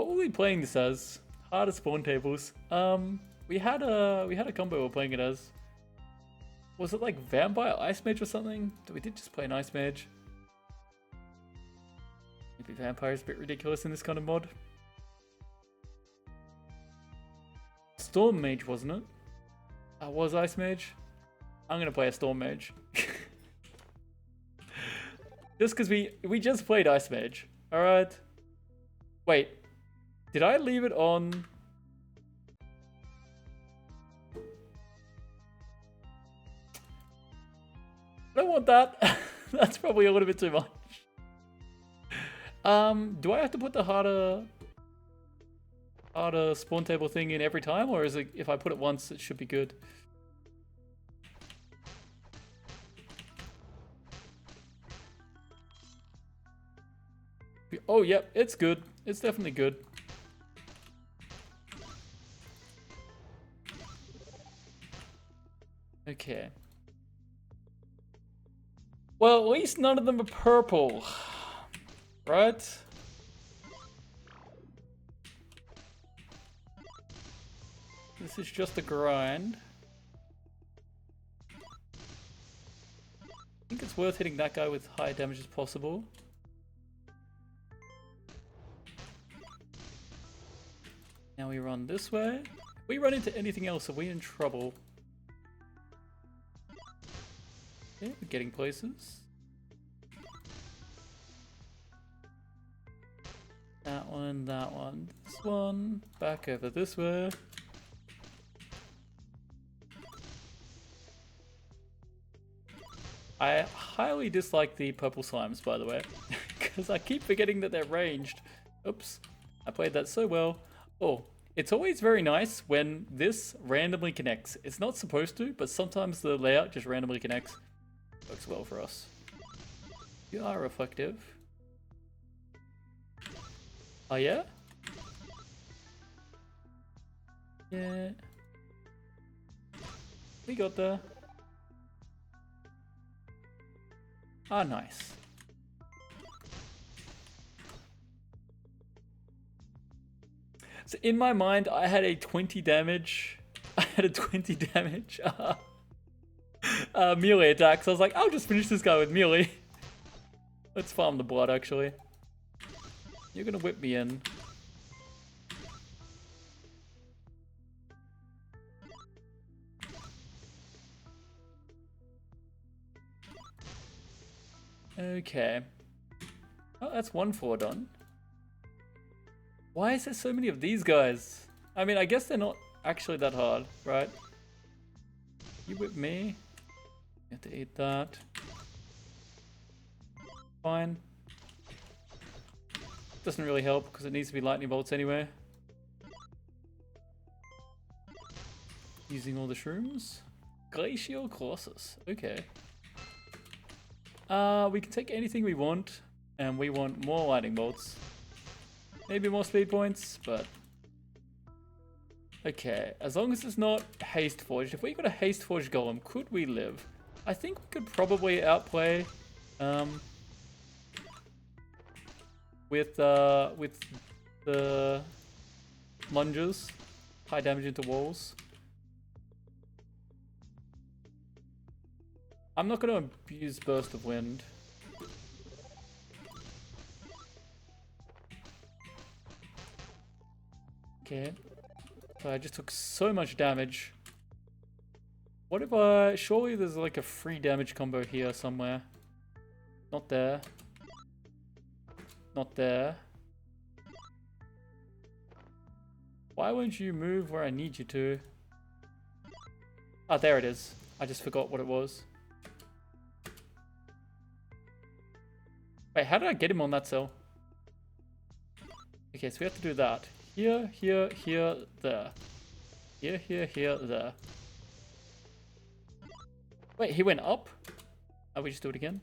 What were we playing this as? Harder spawn tables. We had a combo we were playing it as. Was it like Vampire Ice Mage or something? We did just play an Ice Mage. Maybe Vampire is a bit ridiculous in this kind of mod. Storm Mage, wasn't it? That was Ice Mage. I'm gonna play a Storm Mage. Just because we just played Ice Mage. Alright. Wait. Did I leave it on? I don't want that. That's probably a little bit too much. Do I have to put the harder spawn table thing in every time, or is it if I put it once it should be good? Oh, yep, it's good. It's definitely good. Okay. Well, at least none of them are purple. Right? This is just a grind. I think it's worth hitting that guy with high damage as possible. Now we run this way. If we run into anything else, are we in trouble? Yeah, we're getting places. That one, this one. Back over this way. I highly dislike the purple slimes, by the way, because I keep forgetting that they're ranged. Oops, I played that so well. Oh, it's always very nice when this randomly connects. It's not supposed to, but sometimes the layout just randomly connects. Works well for us. You are reflective. Oh yeah? Yeah. We got there. Ah, nice. So in my mind, I had a 20 damage. I had a 20 damage melee attack. So I was like, I'll just finish this guy with melee. Let's farm the blood, actually. You're gonna whip me in. Okay. Oh, that's 1-4 done. Why is there so many of these guys? I mean, I guess they're not actually that hard, right? You whip me. You have to eat that. Fine. Doesn't really help because it needs to be lightning bolts anyway. Using all the shrooms. Glacial Colossus. Okay. We can take anything we want, and we want more lightning bolts. Maybe more speed points, but... Okay, as long as it's not haste forged. If we got a haste forged golem, could we live? I think we could probably outplay with the lunges, high damage into walls. I'm not going to abuse Burst of Wind. Okay. So I just took so much damage. What if I... Surely there's like a free damage combo here somewhere. Not there. Not there. Why won't you move where I need you to? Ah, there it is. I just forgot what it was. Wait, how did I get him on that cell? Okay, so we have to do that. Here, here, here, there. Here, here, here, there. Wait, he went up? Oh, we just do it again?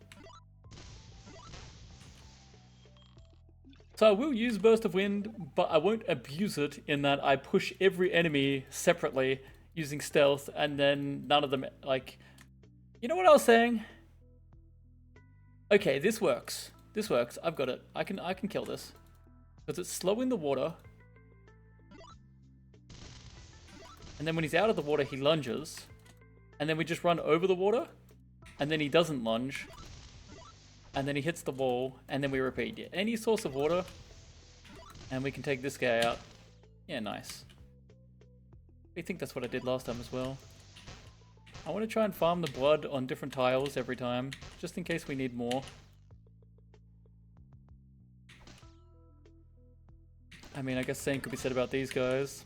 So I will use Burst of Wind, but I won't abuse it in that I push every enemy separately using stealth, and then none of them, like... You know what I was saying? Okay, this works. This works. I've got it. I can kill this. Because it's slow in the water. And then when he's out of the water, he lunges. And then we just run over the water. And then he doesn't lunge. And then he hits the wall. And then we repeat. Yeah, any source of water. And we can take this guy out. Yeah, nice. I think that's what I did last time as well. I want to try and farm the blood on different tiles every time. Just in case we need more. I mean, I guess same could be said about these guys.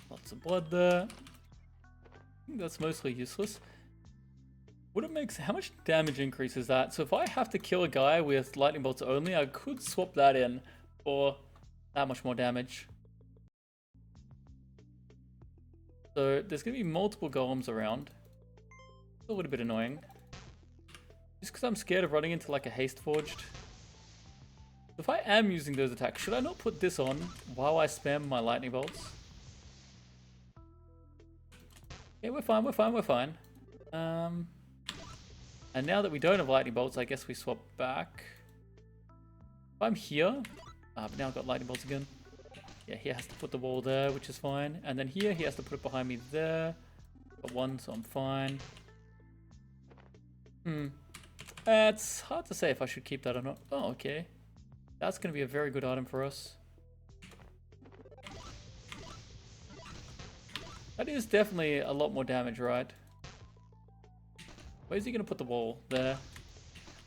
Lots of blood there. I think that's mostly useless. What it makes, how much damage increase is that? So if I have to kill a guy with lightning bolts only, I could swap that in for that much more damage. So there's going to be multiple golems around. It's a little bit annoying. Just because I'm scared of running into like a haste forged. If I am using those attacks, should I not put this on while I spam my lightning bolts? Yeah, we're fine, we're fine, we're fine. And now that we don't have lightning bolts, I guess we swap back. If I'm here, but now I've got lightning bolts again. Yeah, he has to put the wall there, which is fine. And then here, he has to put it behind me there. Got one, so I'm fine. It's hard to say if I should keep that or not. Oh, okay. That's going to be a very good item for us. That is definitely a lot more damage, right? Where's he going to put the wall? There.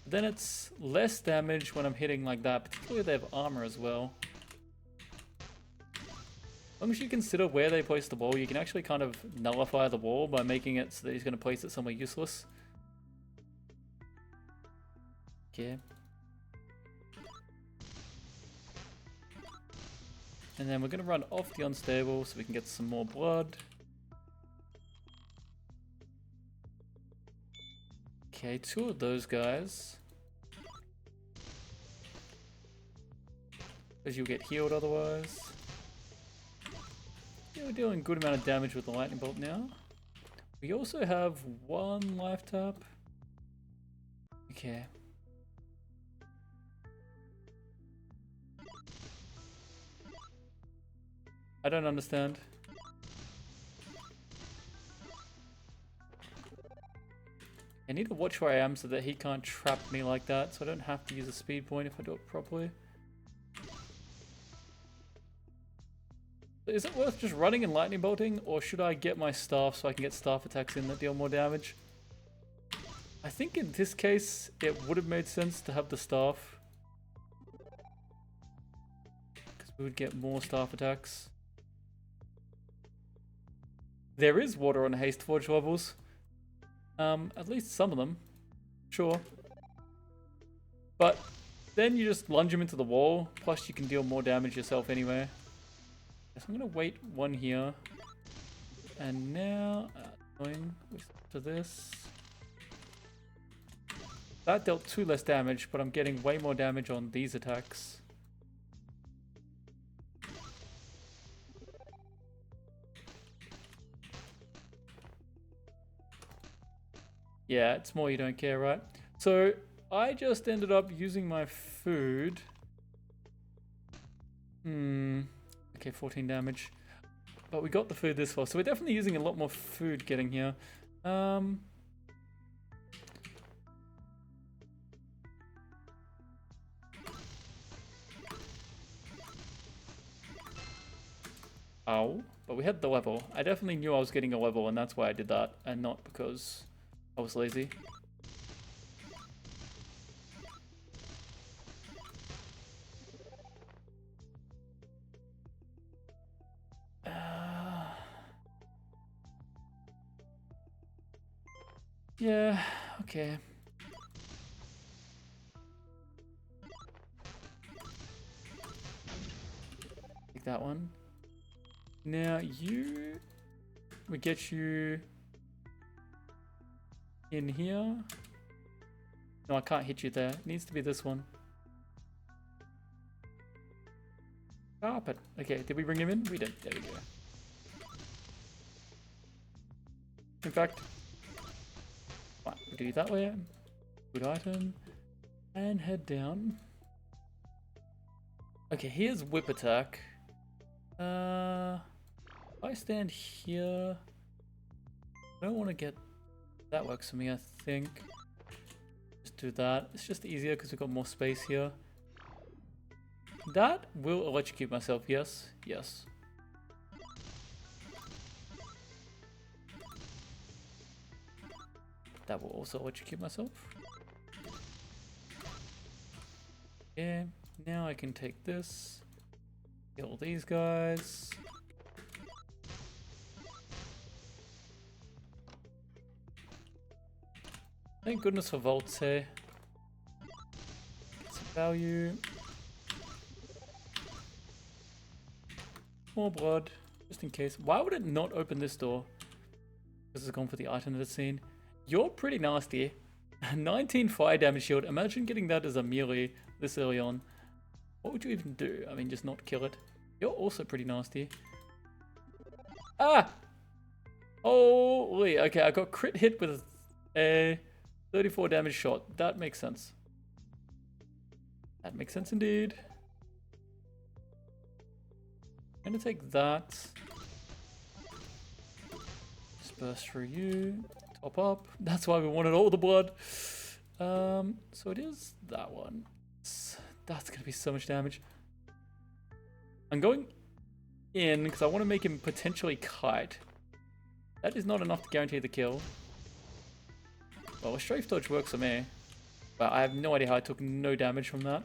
Then it's less damage when I'm hitting like that, particularly if they have armor as well. As long as you consider where they place the wall, you can actually kind of nullify the wall by making it so that he's going to place it somewhere useless. Okay. And then we're going to run off the unstable so we can get some more blood. Okay, 2 of those guys. Because you'll get healed otherwise. Yeah, we're dealing a good amount of damage with the lightning bolt now. We also have 1 life tap. Okay. I don't understand. I need to watch where I am so that he can't trap me like that, so I don't have to use a speed point if I do it properly. Is it worth just running and lightning bolting, or should I get my staff so I can get staff attacks in that deal more damage? I think in this case, it would have made sense to have the staff. Because we would get more staff attacks. There is water on haste forge levels. At least some of them. Sure. But then you just lunge him into the wall, plus you can deal more damage yourself anyway. So I'm going to wait 1 here. And now, going to this. That dealt 2 less damage, but I'm getting way more damage on these attacks. Yeah, it's more you don't care, right? So I just ended up using my food. Okay, 14 damage. But we got the food this far, so we're definitely using a lot more food getting here. Ow. But we had the level. I definitely knew I was getting a level, and that's why I did that, and not because I was lazy. Yeah, okay. Take that one. Now we get you in here. No, I can't hit you there. It needs to be this one. Carpet. Okay, did we bring him in? We did. There we go. In fact, right, we do it that way. Good item. And head down. Okay, here's whip attack. If I stand here, I don't want to get... That works for me, I think. Just do that. It's just easier because we've got more space here. That will electrocute myself, yes. Yes. That will also electrocute myself. Yeah, now I can take this. Kill these guys. Thank goodness for Volts here. Get some value. More blood, just in case. Why would it not open this door? Because it's gone for the item that it's seen. You're pretty nasty. 19 fire damage shield. Imagine getting that as a melee this early on. What would you even do? I mean, just not kill it. You're also pretty nasty. Ah! Holy, okay, I got crit hit with a 34 damage shot. That makes sense. That makes sense indeed. I'm gonna take that. Disperse through you. Top up. That's why we wanted all the blood. So it is that one. That's gonna be so much damage. I'm going in because I want to make him potentially kite. That is not enough to guarantee the kill. Well, a strafe dodge works for me. But I have no idea how I took no damage from that.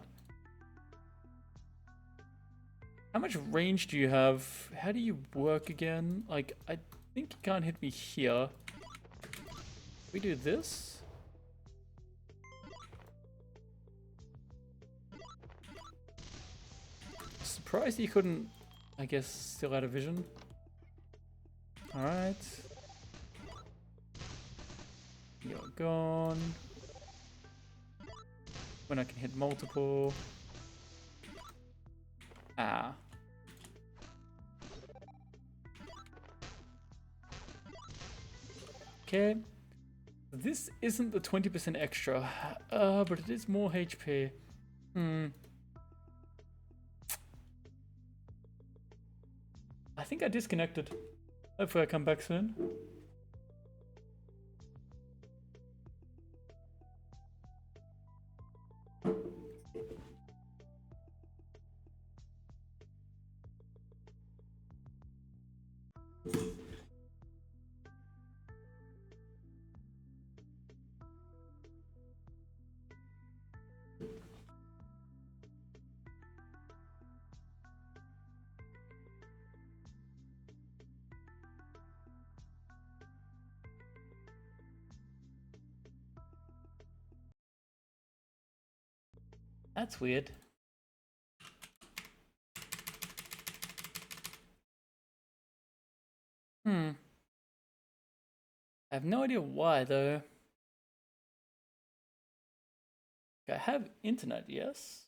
How much range do you have? How do you work again? Like, I think you can't hit me here. We do this. Surprised you couldn't, I guess, still out of vision. Alright. You're gone. When I can hit multiple. Ah. Okay. This isn't the 20% extra, but it is more HP. I think I disconnected. Hopefully I come back soon. That's weird. I have no idea why though. I have internet, yes.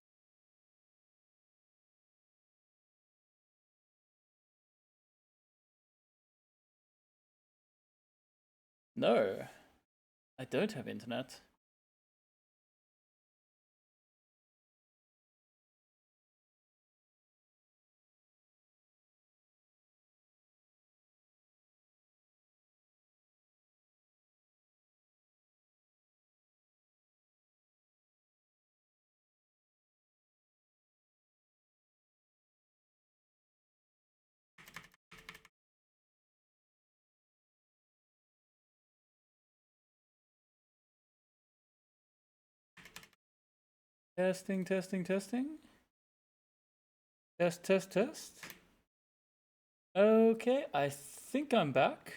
No, I don't have internet. Testing, testing, testing. Test, test, test. Okay, I think I'm back.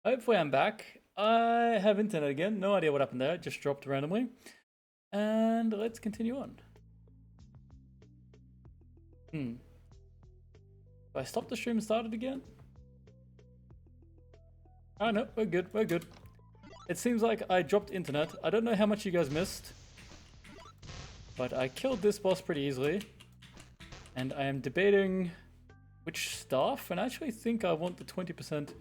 Hopefully I'm back. I have internet again. No idea what happened there. It just dropped randomly. And let's continue on. If I stop the stream and start it again? Oh no, we're good, we're good. It seems like I dropped internet. I don't know how much you guys missed. But I killed this boss pretty easily. And I am debating which staff, and I actually think I want the 20%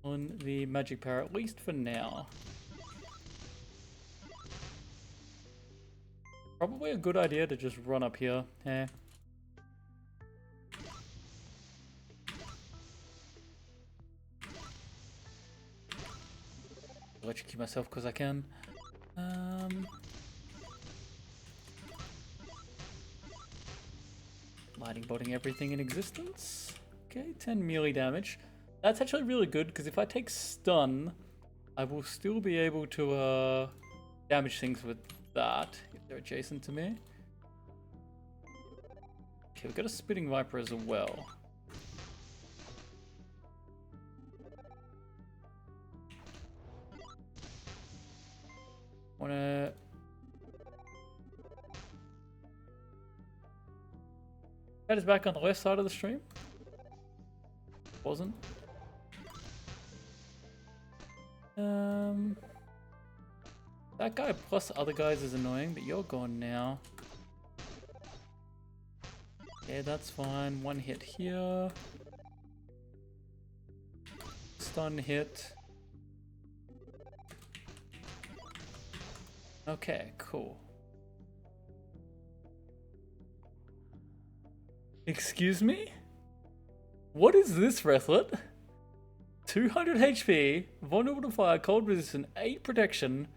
on the magic power, at least for now. Probably a good idea to just run up here. Eh. Electrocute myself because I can. Lightning bolting everything in existence. Okay, 10 melee damage. That's actually really good because if I take stun, I will still be able to damage things with that if they're adjacent to me. Okay, we've got a Spitting Viper as well. Wanna... That is back on the left side of the stream. Wasn't. That guy plus other guys is annoying, but you're gone now. Yeah, that's fine. One hit here. Stun hit. Okay, cool. Excuse me? What is this, Rethlit? 200 HP, vulnerable to fire, cold resistant, 8 protection,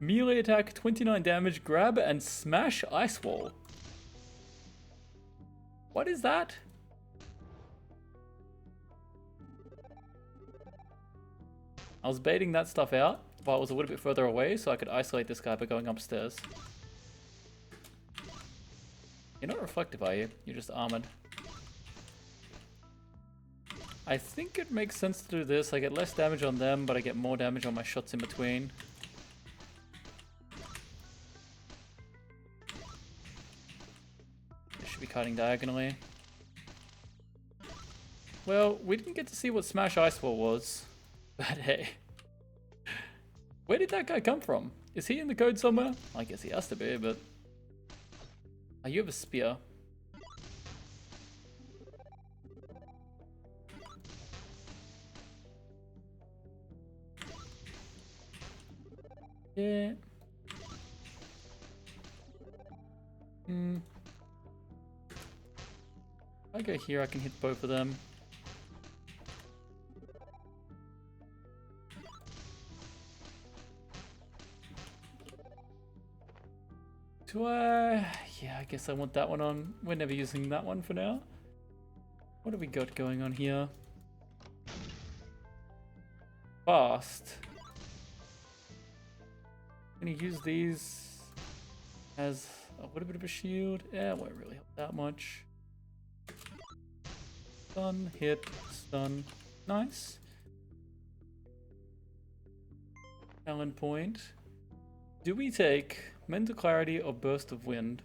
melee attack, 29 damage, grab and smash ice wall. What is that? I was baiting that stuff out while it was a little bit further away so I could isolate this guy by going upstairs. You're not reflective, are you? You're just armored. I think it makes sense to do this. I get less damage on them, but I get more damage on my shots in between. I should be cutting diagonally. Well, we didn't get to see what Smash Ice Wall was. But hey. Where did that guy come from? Is he in the code somewhere? I guess he has to be, but... Oh, you have a spear. Yeah. If I go here, I can hit both of them. Do I? Yeah, I guess I want that one on. We're never using that one for now. What have we got going on here? Fast. I'm gonna use these as a little bit of a shield. Yeah, it won't really help that much. Stun, hit, stun. Nice. Talent point. Do we take Mental Clarity or Burst of Wind?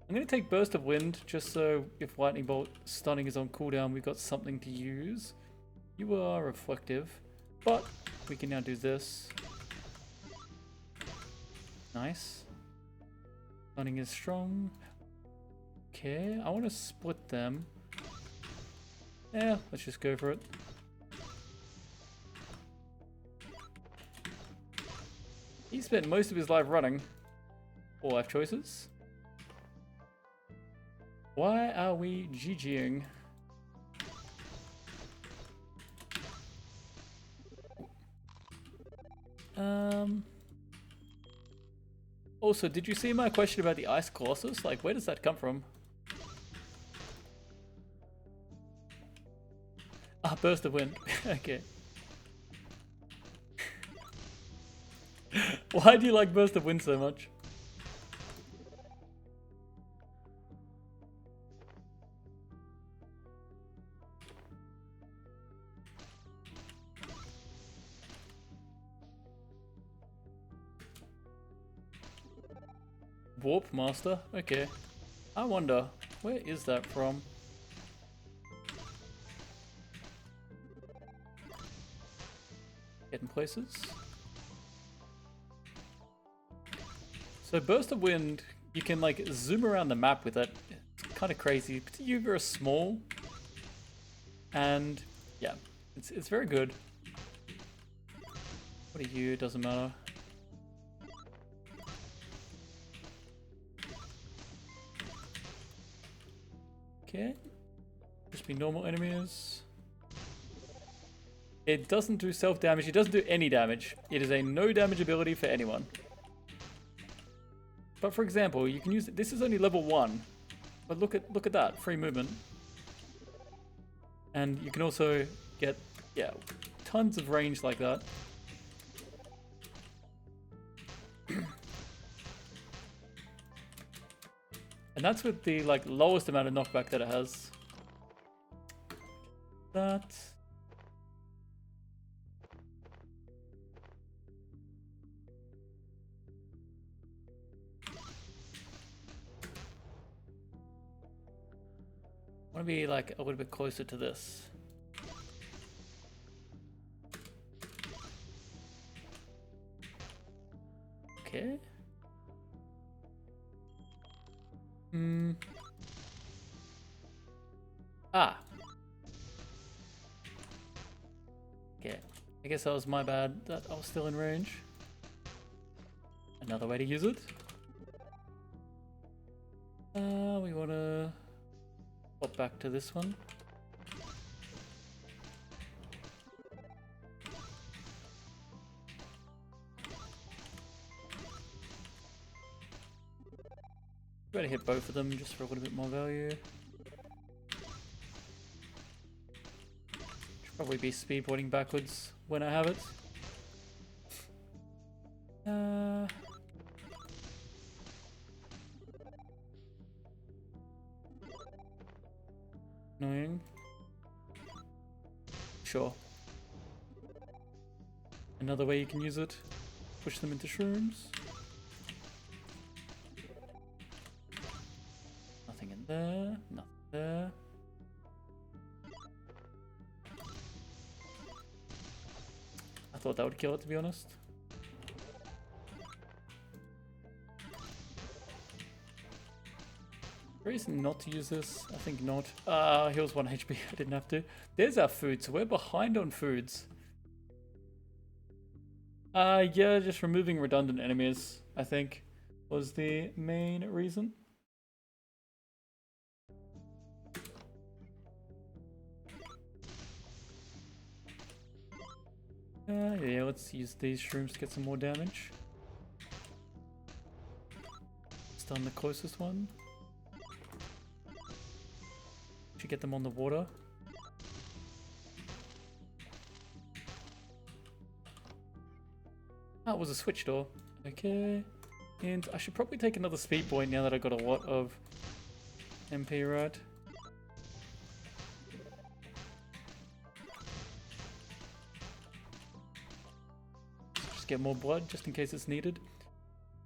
I'm going to take Burst of Wind just so if Lightning Bolt stunning is on cooldown, we've got something to use. You are reflective, but we can now do this. Nice. Stunning is strong. Okay, I want to split them. Yeah, let's just go for it. He spent most of his life running. 4 life choices. Why are we GGing? Also, did you see my question about the Ice Colossus? Like, where does that come from? Ah, Burst of Wind. Okay. Why do you like Burst of Wind so much? Warp Master? Okay. I wonder, where is that from? Getting places. So Burst of Wind, you can like zoom around the map with it. It's kind of crazy, particularly if you're small. And yeah, it's very good. What are you? Doesn't matter. Okay. Just be normal enemies. It doesn't do self-damage. It doesn't do any damage. It is a no damage ability for anyone. But for example, you can use it. This is only level 1. But look at that. Free movement. And you can also get, yeah, tons of range like that. And that's with the like lowest amount of knockback that it has. That. I want to be like a little bit closer to this. Okay. Ah. Okay. I guess that was my bad that I was still in range. Another way to use it. We want to pop back to this one. Try to hit both of them just for a little bit more value. Should probably be speedboarding backwards when I have it. Annoying. Sure. Another way you can use it. Push them into shrooms. Nothing in there. Nothing there. I thought that would kill it, to be honest. Reason not to use this? I think not. Heals 1 HP. I didn't have to. There's our food, so we're behind on foods. Yeah, just removing redundant enemies, I think, was the main reason. Yeah, let's use these shrooms to get some more damage. Stun the closest one. Should get them on the water. Ah, it was a switch door. Okay. And I should probably take another speed point now that I got a lot of MP right. Just get more blood just in case it's needed.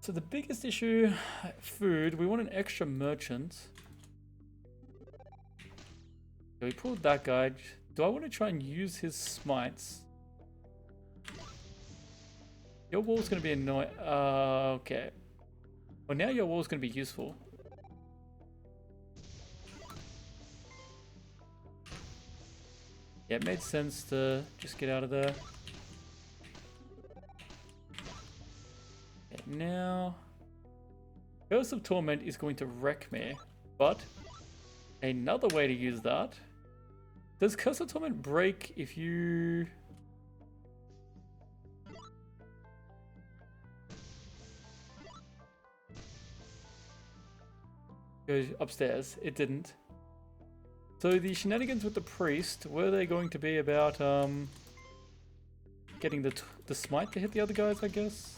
So the biggest issue, food, we want an extra merchant. We pulled that guy. Do I want to try and use his smites? Your wall's going to be annoying. Okay. Well, now your wall's going to be useful. Yeah, it made sense to just get out of there. Okay, now... Curse of Torment is going to wreck me, but another way to use that... Does Curse of Torment break if you... go upstairs? It didn't. So the shenanigans with the priest, were they going to be about getting the smite to hit the other guys, I guess?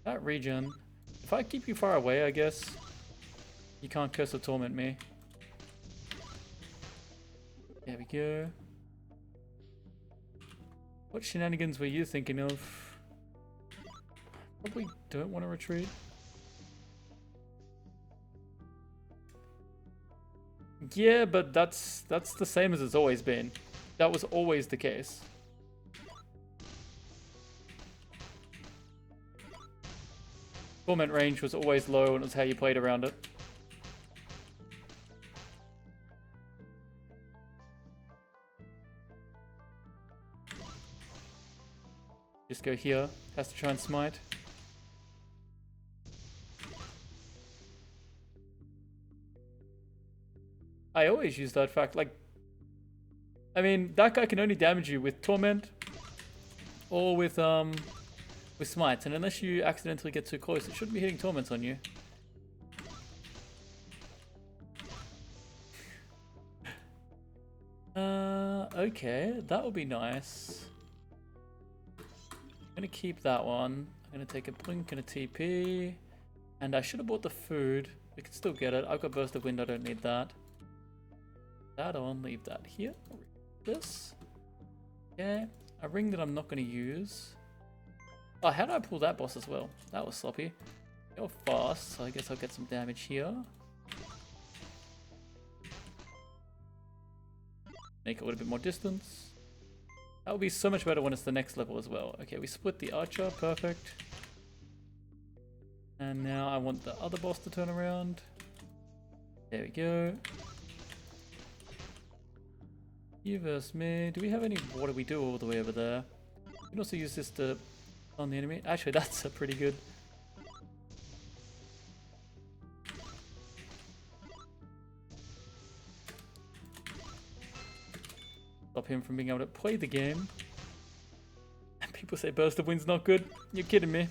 That regen. If I keep you far away, I guess you can't Curse of Torment me. There we go. What shenanigans were you thinking of? Probably don't want to retreat. Yeah, but that's the same as it's always been. That was always the case. Torment range was always low, and it was how you played around it. Just go here. Has to try and smite. I always use that fact. Like, I mean, that guy can only damage you with Torment or with Smites, and unless you accidentally get too close, it shouldn't be hitting Torments on you. Okay, that would be nice. I'm gonna keep that one. I'm gonna take a blink and a TP. And I should have bought the food. We can still get it. I've got Burst of Wind, I don't need that. That on, leave that here. This. Okay. A ring that I'm not gonna use. Oh, how did I pull that boss as well? That was sloppy. You're fast, so I guess I'll get some damage here. Make a little bit more distance. That would be so much better when it's the next level as well. Okay, we split the archer, perfect. And now I want the other boss to turn around. There we go. You versus me. Do we have any water? We do all the way over there. We can also use this to on the enemy. Actually, that's a pretty good. Stop him from being able to play the game. And people say Burst of Wind's not good. You're kidding me.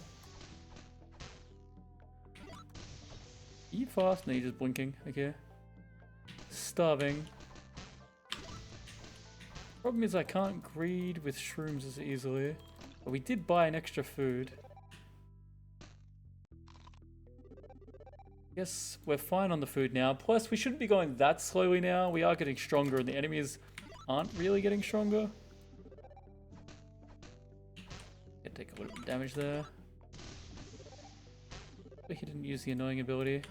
Are you fast? No, you're just blinking. Okay. Starving. Problem is I can't greed with shrooms as easily. But we did buy an extra food. Guess we're fine on the food now. Plus, we shouldn't be going that slowly now. We are getting stronger and the enemies aren't really getting stronger. Can take a little bit of damage there. But he didn't use the annoying ability.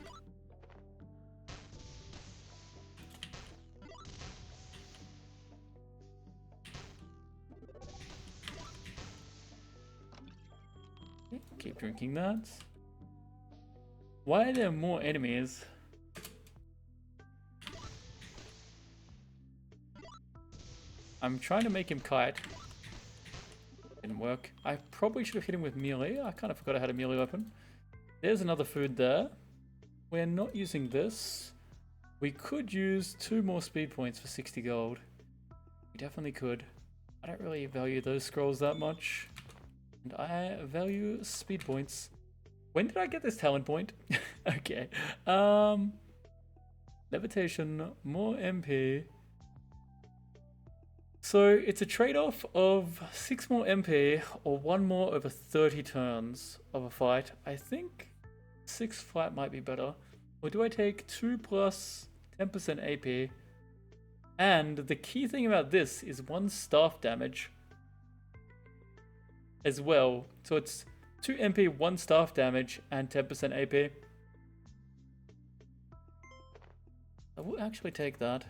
Keep drinking that. Why are there more enemies? I'm trying to make him kite. Didn't work. I probably should have hit him with melee. I kind of forgot I had a melee weapon. There's another food there. We're not using this. We could use 2 more speed points for 60 gold. We definitely could. I don't really value those scrolls that much. And I value speed points. When did I get this talent point? Okay. Levitation, more MP. So it's a trade-off of 6 more MP or 1 more over 30 turns of a fight. I think 6 fight might be better. Or do I take 2 plus 10% AP? And the key thing about this is 1 staff damage as well. So it's 2 MP, 1 staff damage, and 10% AP. I will actually take that.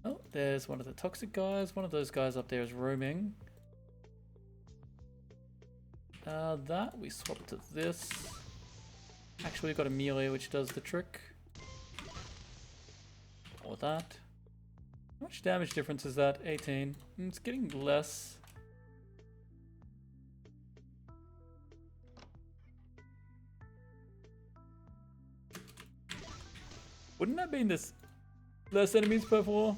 Oh, there's one of the toxic guys. One of those guys up there is roaming. That we swap to this. Actually, we've got a melee which does the trick. Or that. How much damage difference is that? 18. It's getting less. Wouldn't that mean there's less enemies per floor?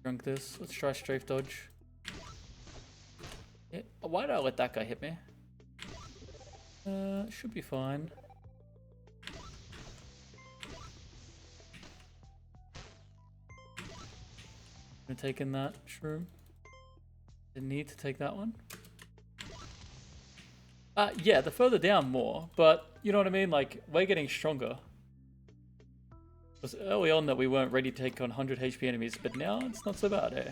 Drunk this. Let's try strafe dodge. Yeah. Why did I let that guy hit me? Should be fine. I'm taking that shroom. Didn't need to take that one. Yeah, the further down more, but you know what I mean? Like, we're getting stronger. It was early on that we weren't ready to take on 100 HP enemies, but now it's not so bad, eh?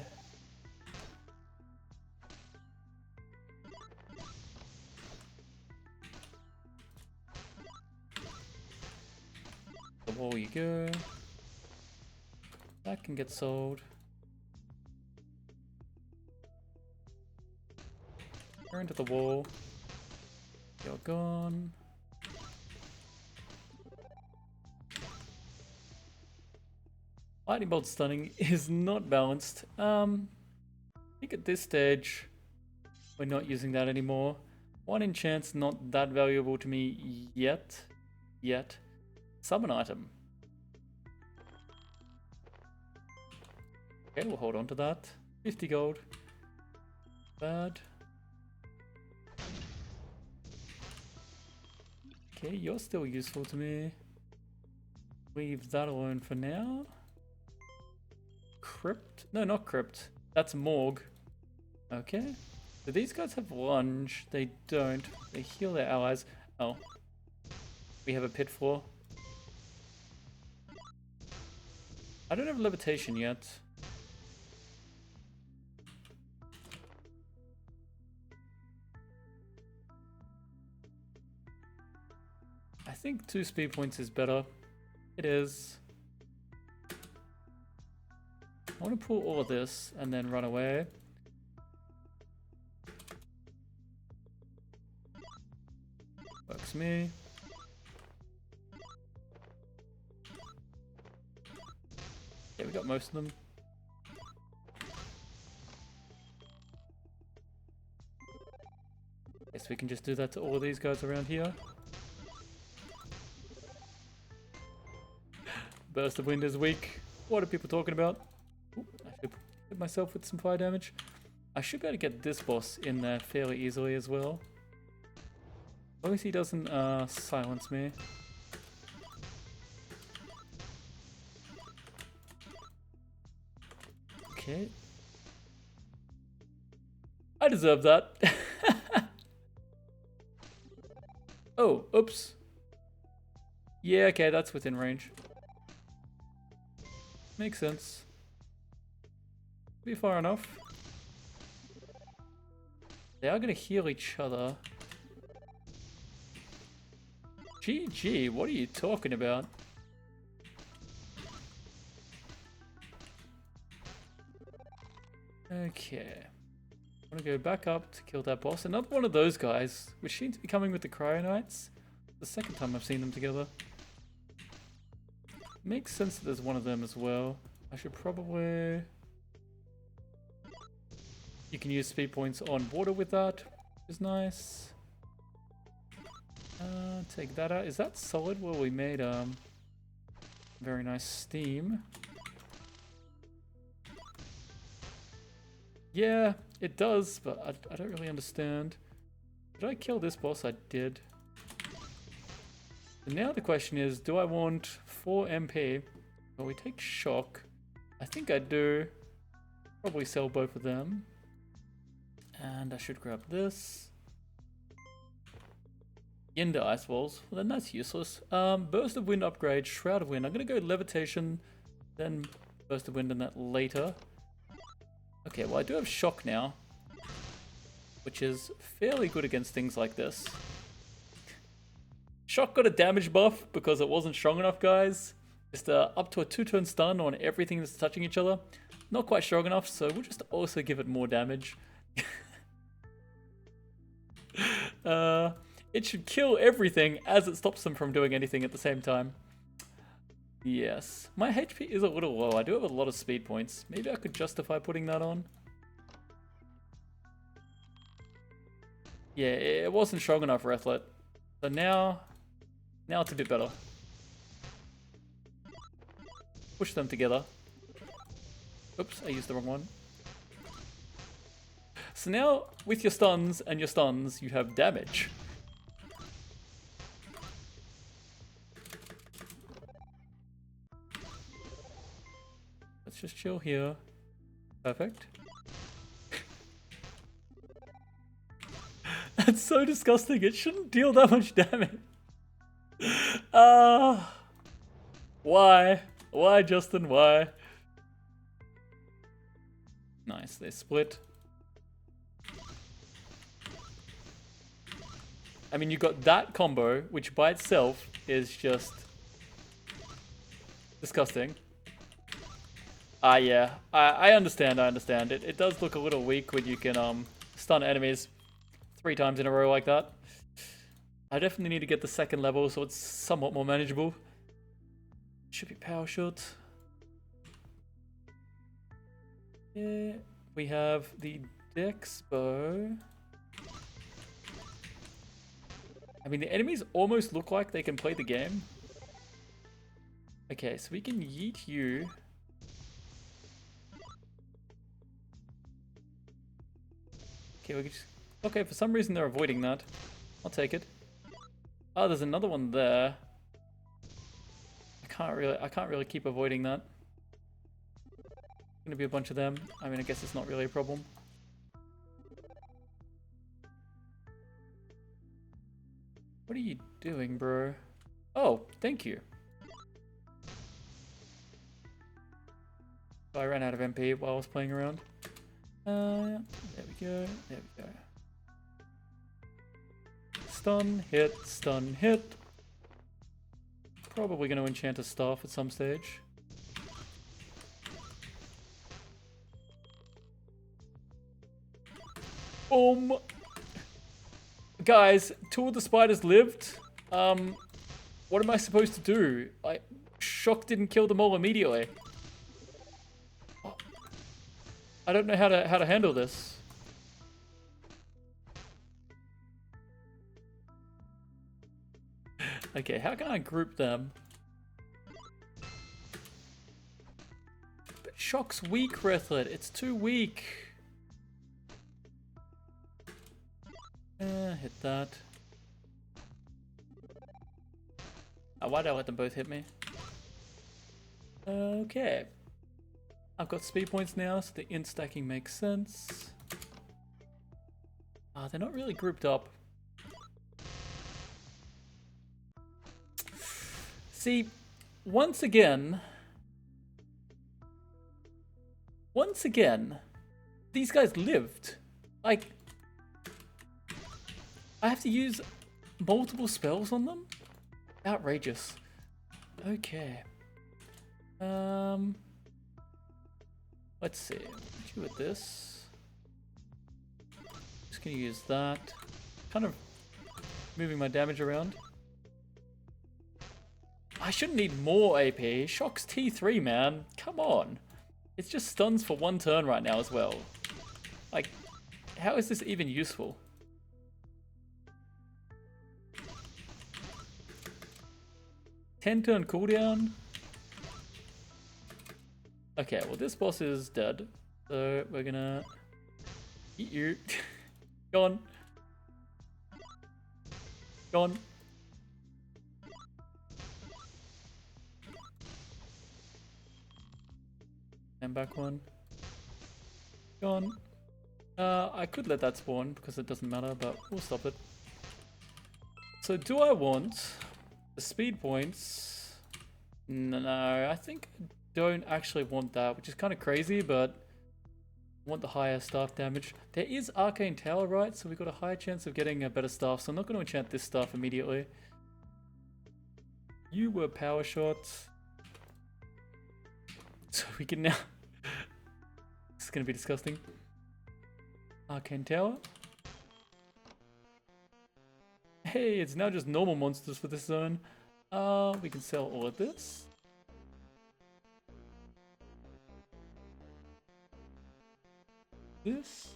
The wall you go. That can get sold. Turn to the wall. You're gone. Lightning bolt stunning is not balanced. I think at this stage we're not using that anymore. One enchant's not that valuable to me yet. Summon item. Okay, we'll hold on to that. 50 gold. Bad. Okay, you're still useful to me. Leave that alone for now. Crypt? No, not Crypt. That's Morgue. Okay. Do these guys have lunge? They don't. They heal their allies. Oh. We have a pit floor. I don't have levitation yet. I think 2 speed points is better. It is. I want to pull all of this and then run away. Works me. Yeah, we got most of them. Guess we can just do that to all of these guys around here. Burst of wind is weak. What are people talking about? Ooh, I should hit myself with some fire damage. I should be able to get this boss in there fairly easily as well. As long as he doesn't silence me. Okay. I deserve that. Oh, oops. Yeah, okay, that's within range. Makes sense. Be far enough. They are gonna heal each other. GG, what are you talking about? Okay. I'm gonna go back up to kill that boss. Another one of those guys, which seems to be coming with the Cryo Knights. The second time I've seen them together. Makes sense that there's one of them as well. I should probably... You can use speed points on water with that, which is nice. Take that out. Is that solid? Well, we made very nice steam. Yeah, it does, but I don't really understand. Did I kill this boss? I did. So now the question is, do I want 4 MP? Well, we take shock. I think I do. Probably sell both of them. And I should grab this. Into ice walls. Well, then that's useless. Burst of wind upgrade, shroud of wind. I'm gonna go levitation, then burst of wind and that later. Okay, well I do have shock now, which is fairly good against things like this. Shock got a damage buff because it wasn't strong enough, guys. Just up to a 2-turn stun on everything that's touching each other. Not quite strong enough, so we'll just also give it more damage. It should kill everything as it stops them from doing anything at the same time. Yes. My HP is a little low. I do have a lot of speed points. Maybe I could justify putting that on. Yeah, it wasn't strong enough, Rethlit. So now it's a bit better. Push them together. Oops, I used the wrong one. So now, with your stuns and your stuns, you have damage. Let's just chill here. Perfect. That's so disgusting. It shouldn't deal that much damage. Why? Why, Justin? Why? Nice, they split. I mean, you got that combo, which by itself is just disgusting. Yeah, I understand. It does look a little weak when you can stun enemies 3 times in a row like that. I definitely need to get the second level so it's somewhat more manageable. Should be power shot. Yeah, we have the Dex bow. I mean, the enemies almost look like they can play the game. Okay, so we can yeet you. Okay, we can just... Okay, for some reason they're avoiding that. I'll take it. Oh, there's another one there. I can't really keep avoiding that. Gonna be a bunch of them. I mean, I guess it's not really a problem. What are you doing, bro? Oh, thank you. I ran out of MP while I was playing around. There we go. There we go. Stun, hit. Probably going to enchant a staff at some stage. Boom! Guys, two of the spiders lived. What am I supposed to do? Shock didn't kill them all immediately. I don't know how to handle this. Okay, how can I group them? But Shock's weak, Rethlit. It's too weak. Hit that. Oh, why did I let them both hit me? Okay. I've got speed points now, so the int stacking makes sense. They're not really grouped up. See, once again, these guys lived. Like, I have to use multiple spells on them? Outrageous. Okay. Let's see. Let's do with this. Just gonna use that. Kind of moving my damage around. I shouldn't need more AP. Shock's T3, man. Come on. It's just stuns for one turn right now as well. Like, how is this even useful? $10-turn cooldown. Okay, well this boss is dead. So we're gonna eat you. Go on. Go on. And back one. Go on. I could let that spawn because it doesn't matter, but we'll stop it. So do I want the speed points? No, I think I don't actually want that, which is kind of crazy, but I want the higher staff damage. There is Arcane Tower, right? So we've got a higher chance of getting a better staff, so I'm not going to enchant this staff immediately. You were power shots. So we can now... This is going to be disgusting. Arcane Tower. Hey, it's now just normal monsters for this zone. We can sell all of this. This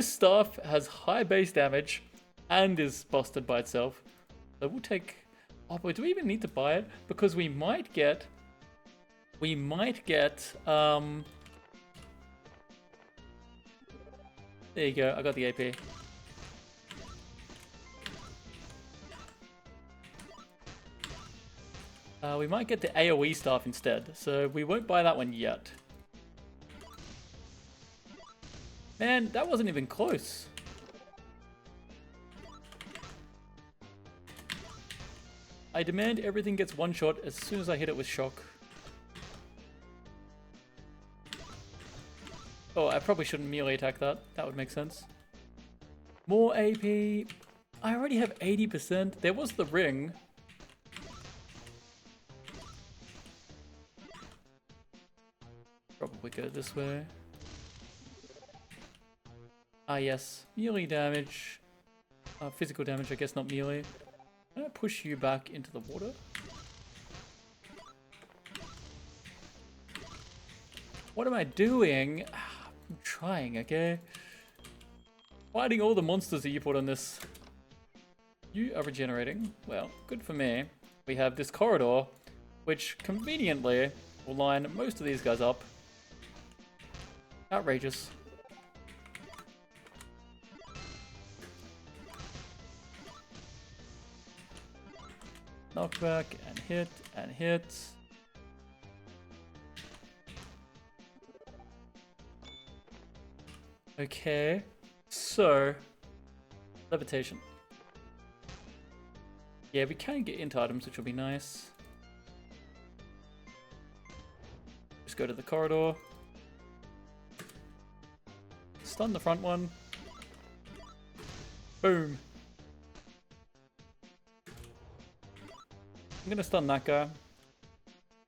stuff has high base damage and is busted by itself. So we'll take... Oh, but do we even need to buy it? Because we might get... There you go, I got the AP. We might get the AoE staff instead, so we won't buy that one yet. Man, that wasn't even close. I demand everything gets one shot as soon as I hit it with shock. Oh, I probably shouldn't melee attack that. That would make sense. More AP. I already have 80%. There was the ring. Probably go this way. Ah, yes. Melee damage. Physical damage, I guess, not melee. I'm gonna push you back into the water. What am I doing? I'm trying, okay? Fighting all the monsters that you put on this. You are regenerating. Well, good for me. We have this corridor, which conveniently will line most of these guys up. Outrageous. Knockback and hit and hit. Okay, so levitation. Yeah, we can get into items, which will be nice. Just go to the corridor. Stun the front one. Boom. I'm gonna stun that guy.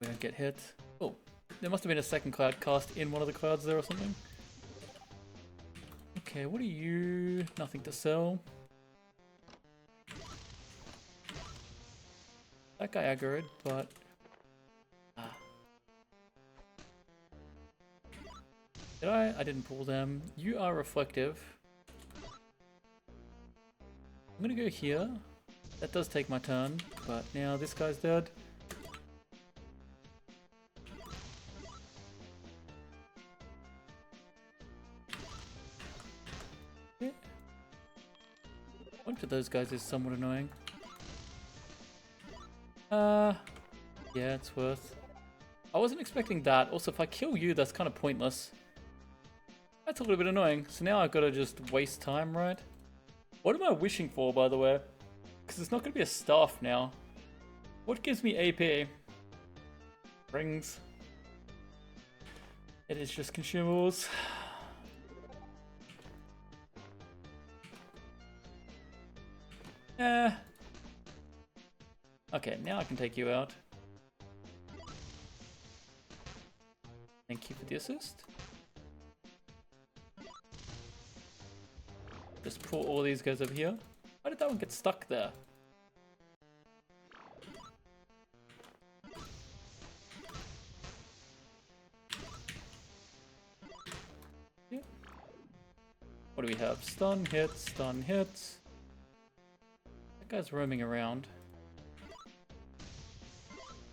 We don't get hit. Oh, there must have been a second cloud cast in one of the clouds there or something. Okay, what are you? Nothing to sell. That guy aggroed, but... Did I? I didn't pull them. You are reflective. I'm gonna go here. That does take my turn, but now this guy's dead. Yeah. One of those guys is somewhat annoying. Yeah, it's worth. I wasn't expecting that. Also, if I kill you, that's kind of pointless. That's a little bit annoying. So now I've got to just waste time, right? What am I wishing for, by the way? Because it's not going to be a staff now. What gives me AP? Rings. It is just consumables. Okay, now I can take you out. Thank you for the assist. Just pull all these guys over here. Why did that one get stuck there? Yeah. What do we have? Stun, hit, stun, hit. That guy's roaming around.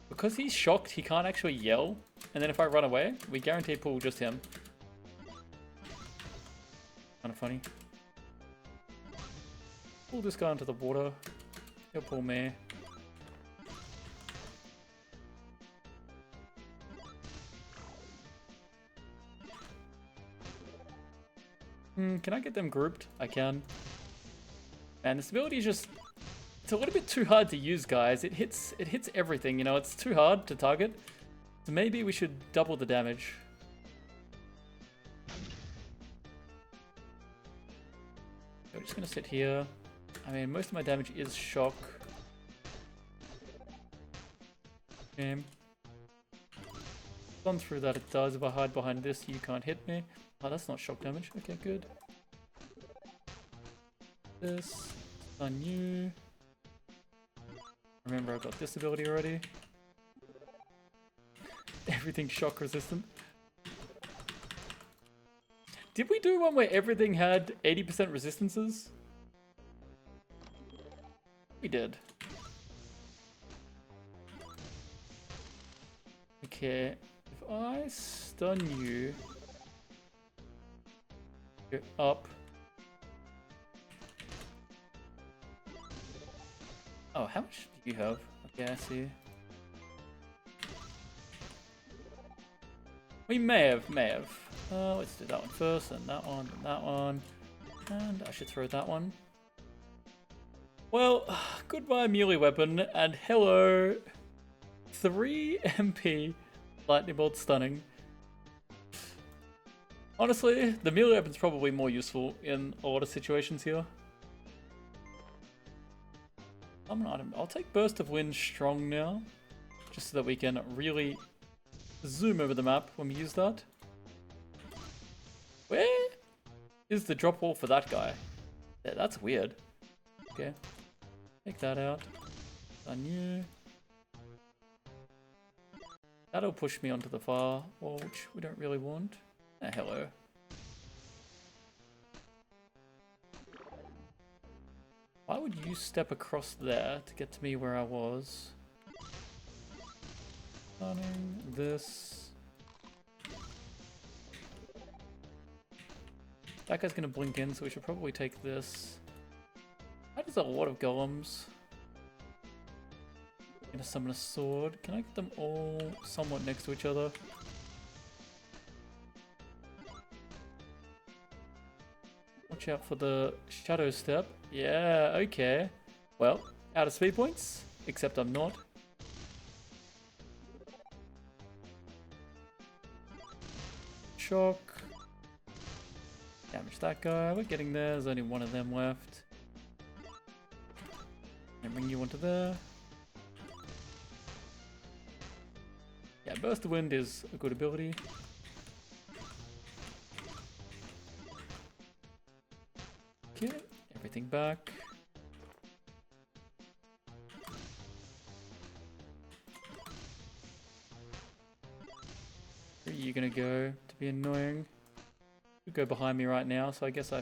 Because he's shocked, he can't actually yell. And then if I run away, we guarantee pull just him. Kind of funny. Pull this guy into the water. He'll pull me. Can I get them grouped? I can. And this ability is just... It's a little bit too hard to use, guys. It hits everything, you know? It's too hard to target. So maybe we should double the damage. We're just gonna sit here. I mean, most of my damage is shock. Okay. Gone through that, it does. If I hide behind this, you can't hit me. Oh, that's not shock damage. Okay, good. This. On you. Remember, I've got this ability already. Everything shock resistant. Did we do one where everything had 80% resistances? We did. Okay, if I stun you, you're up. Oh, how much do you have? Okay, I see. We may have. Let's do that one first, and that one, and that one. And I should throw that one. Well, goodbye melee weapon, and hello 3 MP lightning bolt stunning. Honestly, the melee weapon's probably more useful in a lot of situations here. I'll take Burst of Wind strong now, just so that we can really zoom over the map when we use that. Where is the drop wall for that guy? Yeah, that's weird. Okay. Take that out. On you. That'll push me onto the far wall, which we don't really want. Hello. Why would would you step across there to get to me where I was? Stunning this. That guy's gonna blink in, so we should probably take this. That is a lot of golems. I'm gonna summon a sword. Can I get them all somewhat next to each other? Watch out for the shadow step. Yeah, okay. Well, out of speed points, except I'm not. Shock. Damage that guy. We're getting there. There's only one of them left. And bring you onto there. Yeah, Burst of Wind is a good ability. Okay, everything back. Where are you gonna go to be annoying? You go behind me right now, so I guess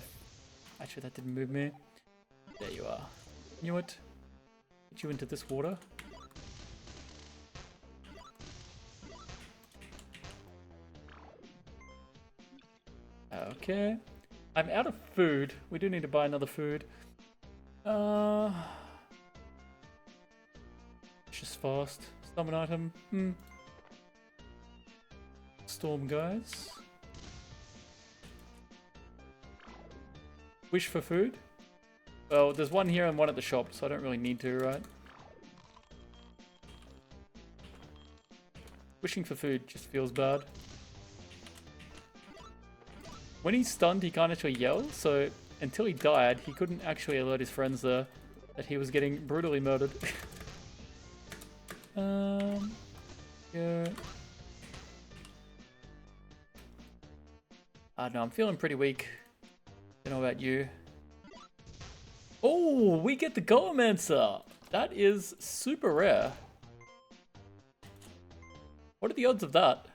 actually that didn't move me. There you are. Knew it. Get you into this water. Okay. I'm out of food. We do need to buy another food. It's just fast. Summon item. Storm guys. Wish for food. Well, there's one here and one at the shop, so I don't really need to, right? Wishing for food just feels bad. When he's stunned, he can't actually yell, so until he died, he couldn't actually alert his friends there that he was getting brutally murdered. Yeah. I don't know, I'm feeling pretty weak. Don't know about you. Oh, we get the Golemancer! That is super rare. What are the odds of that?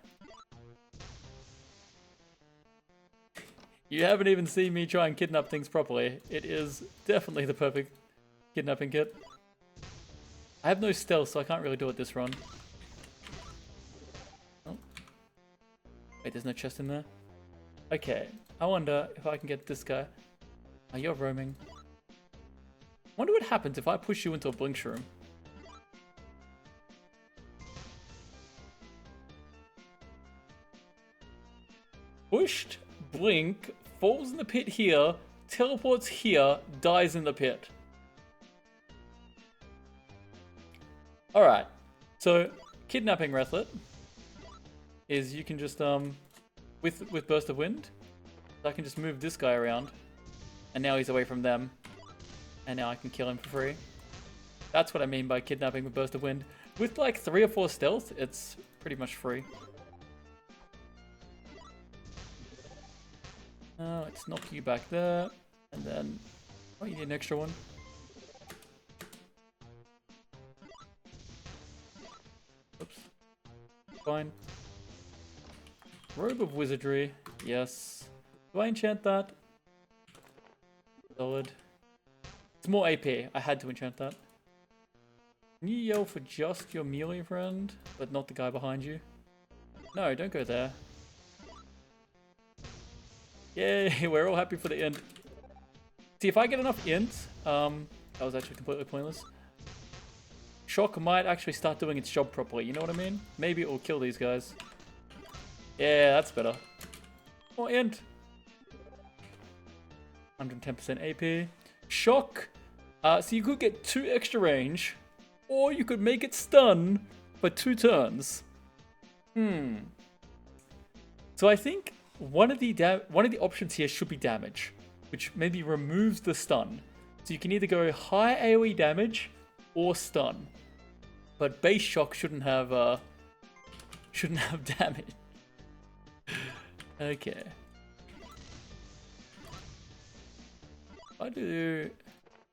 You haven't even seen me try and kidnap things properly. It is definitely the perfect kidnapping kit. I have no stealth, so I can't really do it this run. Oh. Wait, there's no chest in there? Okay, I wonder if I can get this guy. Oh, you're roaming. Wonder what happens if I push you into a blink shroom. Pushed, blink, falls in the pit here, teleports here, dies in the pit. Alright, so kidnapping Rethlit is you can just, with Burst of Wind, I can just move this guy around, and now he's away from them, and now I can kill him for free. That's what I mean by kidnapping with Burst of Wind. With like 3 or 4 stealth, it's pretty much free. Let's knock you back there, and then... Oh, you need an extra one. Oops. Fine. Robe of Wizardry. Yes. Do I enchant that? Solid. It's more AP. I had to enchant that. Can you yell for just your melee friend, but not the guy behind you? No, don't go there. Yay, we're all happy for the int. See, if I get enough int, that was actually completely pointless. Shock might actually start doing its job properly, you know what I mean? Maybe it will kill these guys. Yeah, that's better. More int. 110% AP. Shock. So you could get 2 extra range, or you could make it stun for 2 turns. So I think one of the options here should be damage, which maybe removes the stun. So you can either go high AoE damage or stun, but base shock shouldn't have damage. Okay. I do.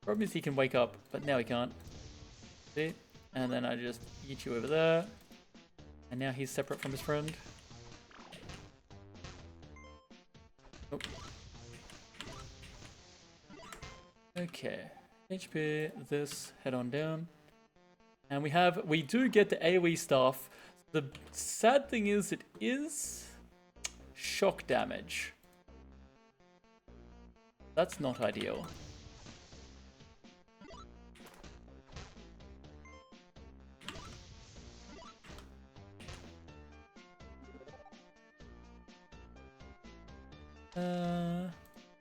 Problem is he can wake up, but now he can't. See? And then I just eat you over there, and now he's separate from his friend. Oh. Okay. HP, this, head on down. And we do get the AoE staff. The sad thing is it is shock damage. That's not ideal.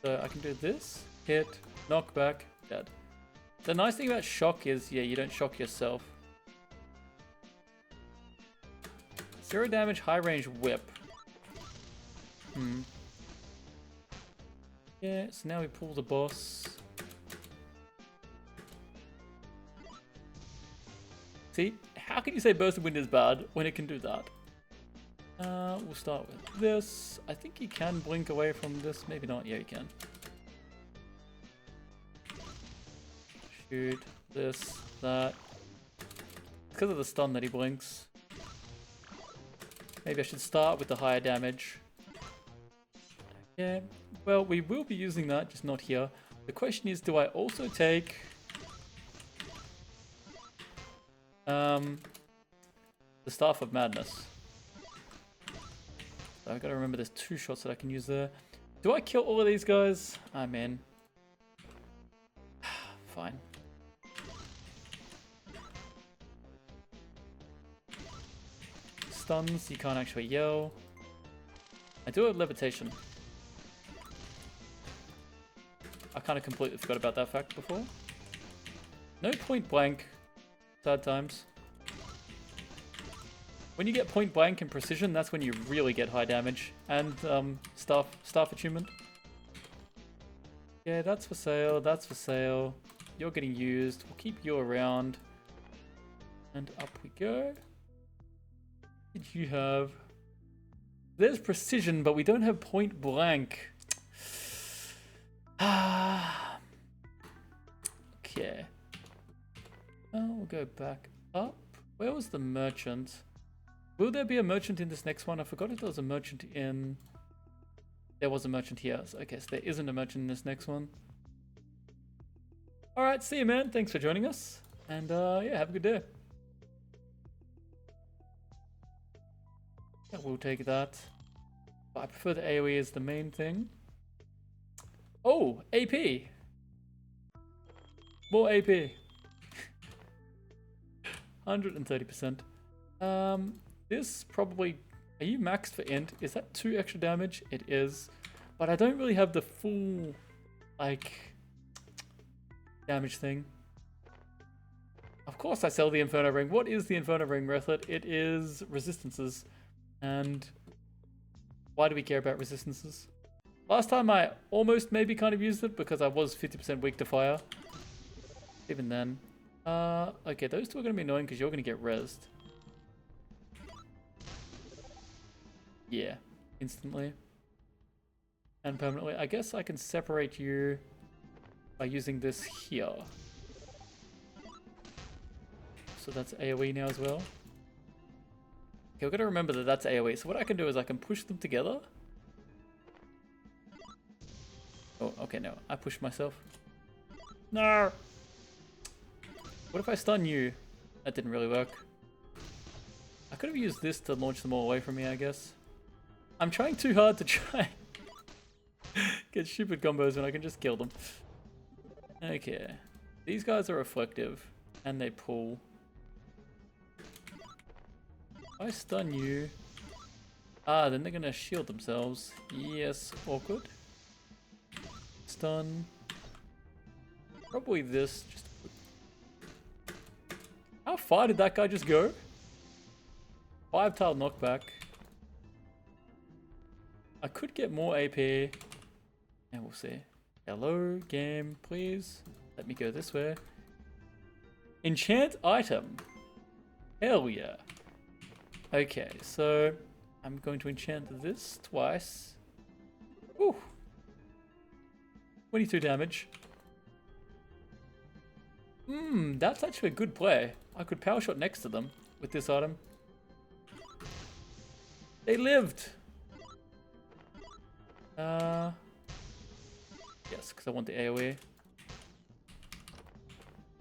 So I can do this, hit, knockback, dead. The nice thing about shock is, yeah, you don't shock yourself. 0 damage, high range whip. Yeah, so now we pull the boss. See, how can you say Burst of Wind is bad when it can do that? We'll start with this. I think he can blink away from this. Maybe not. Yeah, he can. Shoot. This. That. It's because of the stun that he blinks. Maybe I should start with the higher damage. Yeah. Well, we will be using that, just not here. The question is, do I also take... the Staff of Madness? So I gotta remember there's 2 shots that I can use there. Do I kill all of these guys? I'm in. Fine. Stuns, you can't actually yell. I do have levitation. I kind of completely forgot about that fact before. No point blank. Sad times. When you get point blank and precision, that's when you really get high damage. And staff attunement. Yeah, that's for sale. That's for sale. You're getting used. We'll keep you around. And up we go. What did you have? There's precision, but we don't have point blank. Okay. Oh, we'll go back up. Where was the merchant? Will there be a merchant in this next one? I forgot if there was a merchant in... There was a merchant here. Okay, so there isn't a merchant in this next one. Alright, see you, man. Thanks for joining us. And yeah, have a good day. Yeah, we'll take that. But I prefer the AoE as the main thing. Oh, AP. More AP. 130%. This probably... Are you maxed for int? Is that 2 extra damage? It is. But I don't really have the full, like, damage thing. Of course I sell the Inferno Ring. What is the Inferno Ring, Rethlit? It is resistances. And why do we care about resistances? Last time I almost maybe kind of used it because I was 50% weak to fire. Even then. Okay, those 2 are going to be annoying because you're going to get rezzed. Yeah, instantly. And permanently. I guess I can separate you by using this here. So that's AoE now as well. Okay, we've got to remember that that's AoE. So what I can do is I can push them together. Oh, okay, no. I pushed myself. No! What if I stun you? That didn't really work. I could have used this to launch them all away from me, I guess. I'm trying too hard to try get stupid combos when I can just kill them. Okay. These guys are reflective. And they pull. If I stun you... Ah, then they're gonna shield themselves. Yes, awkward. Stun. Probably this. Just... How far did that guy just go? 5-tile knockback. I could get more AP. And we'll see. Hello, game, please. Let me go this way. Enchant item. Hell yeah. Okay, so I'm going to enchant this twice. Ooh. 22 damage. That's actually a good play. I could power shot next to them with this item. They lived. Yes, because I want the AoE.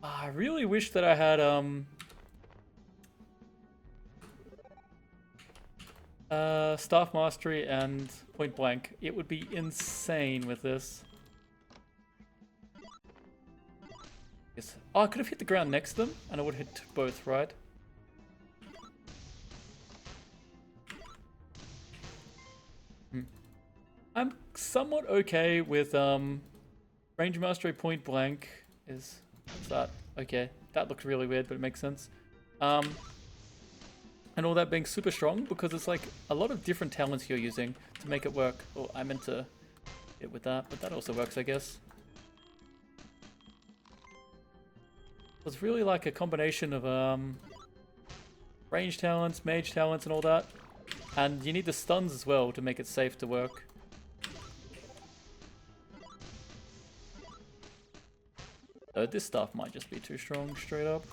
I really wish that I had Staff Mastery and Point Blank. It would be insane with this. Yes. Oh, I could have hit the ground next to them, and I would hit both, right? I'm somewhat okay with Range Mastery Point Blank. What's that? Okay, that looks really weird, but it makes sense. And all that being super strong, because it's like a lot of different talents you're using to make it work. Oh, I meant to hit with that, but that also works, I guess. It's really like a combination of range talents, mage talents, and all that. And you need the stuns as well to make it safe to work. So this stuff might just be too strong, straight up.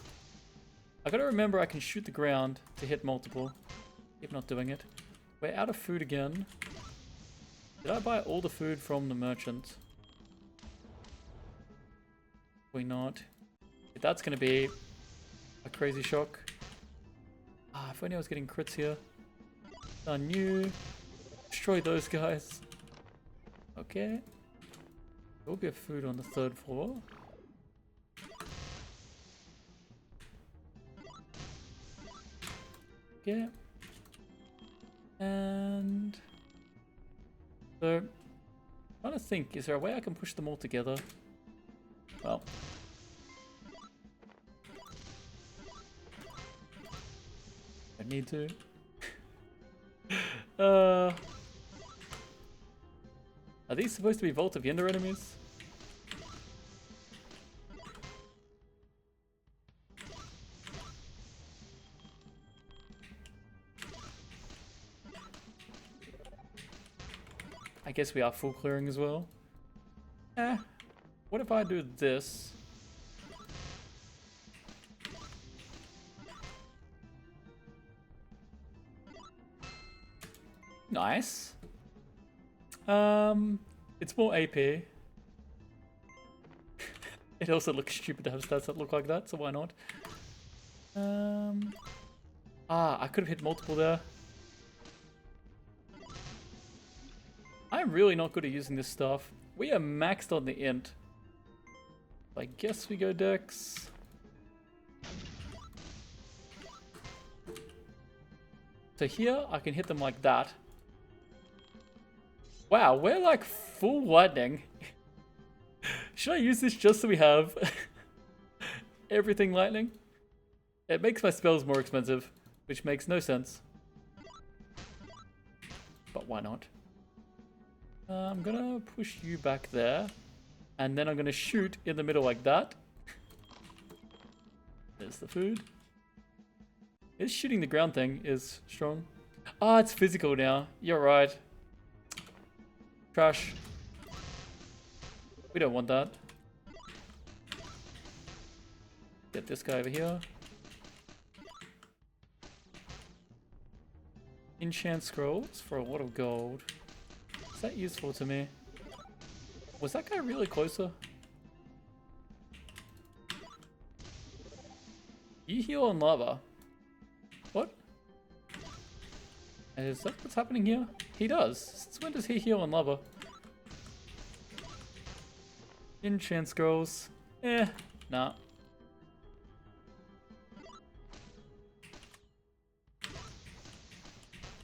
I gotta remember I can shoot the ground to hit multiple. Keep not doing it. We're out of food again. Did I buy all the food from the merchant? Probably not. That's gonna be a crazy shock. Ah, if only I was getting crits here. Done you. Destroy those guys. Okay. There will be a food on the 3rd floor. Okay. And so I'm trying to think, is there a way I can push them all together? Well, I need to. Are these supposed to be Vault of Yender enemies? I guess we are full clearing as well. What if I do this? Nice. It's more AP. It also looks stupid to have stats that look like that, so why not? I could have hit multiple there. I'm really not good at using this stuff. We are maxed on the int. I guess we go Dex. So here, I can hit them like that. Wow, we're like full lightning. Should I use this just so we have everything lightning? It makes my spells more expensive, which makes no sense. But why not? I'm gonna push you back there. And then I'm gonna shoot in the middle like that. There's the food. This shooting the ground thing is strong. Ah, it's physical now. You're right. Trash. We don't want that. Get this guy over here. Enchant scrolls for a lot of gold. Is that useful to me? Was that guy really closer? You heal on lava. What? Is that what's happening here? He does. Since when does he heal on lava? Enchant scrolls. Nah.